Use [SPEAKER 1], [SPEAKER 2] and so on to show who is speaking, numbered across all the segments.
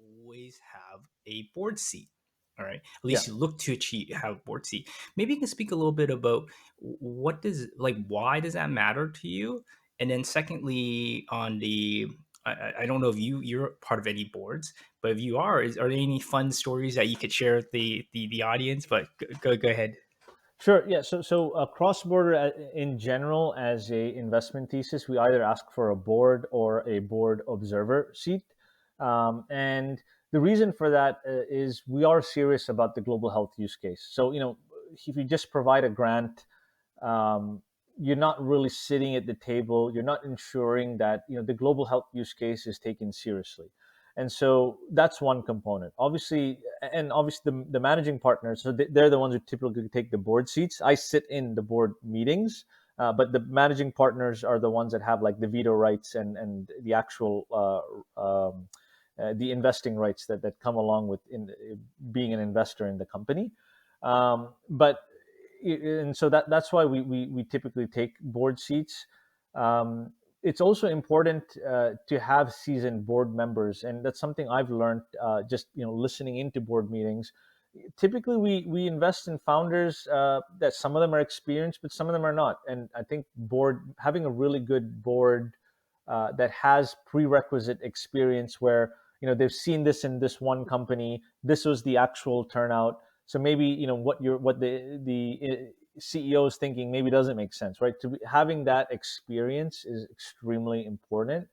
[SPEAKER 1] always have a board seat. All right. At
[SPEAKER 2] Yeah,
[SPEAKER 1] least you look to achieve have a board seat. Maybe you can speak a little bit about what does like why does that matter to you? And then secondly, on the I don't know if you're part of any boards, but if you are, are there any fun stories that you could share with the audience? But go ahead.
[SPEAKER 2] sure. Yeah. So cross border in general, as a investment thesis, we either ask for a board or a board observer seat, and the reason for that is we are serious about the global health use case. So if you just provide a grant, um, you're not really sitting at the table. You're not ensuring that the global health use case is taken seriously, and so that's one component. Obviously, the managing partners, so they're the ones who typically take the board seats. I sit in the board meetings, but the managing partners are the ones that have like the veto rights and the actual the investing rights that come along with being an investor in the company. But and so that's why we typically take board seats. It's also important to have seasoned board members, and that's something I've learned just listening into board meetings. Typically, we invest in founders that some of them are experienced, but some of them are not. And I think board having a really good board that has prerequisite experience, where they've seen this in this one company, this was the actual turnout. So maybe what the CEO is thinking maybe doesn't make sense, right? Having that experience is extremely important,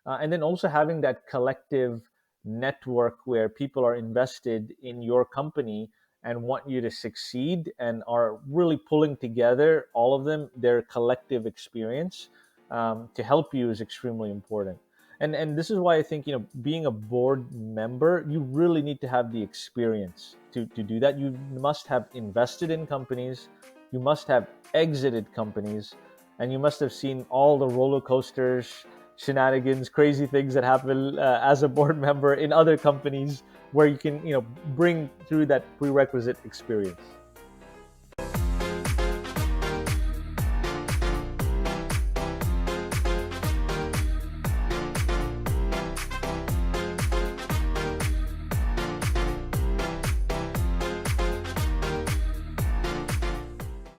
[SPEAKER 2] and then also having that collective network where people are invested in your company and want you to succeed and are really pulling together all of them their collective experience to help you is extremely important. And this is why I think being a board member, you really need to have the experience to do that. You must have invested in companies, you must have exited companies, and you must have seen all the roller coasters, shenanigans, crazy things that happen as a board member in other companies, where you can bring through that prerequisite experience.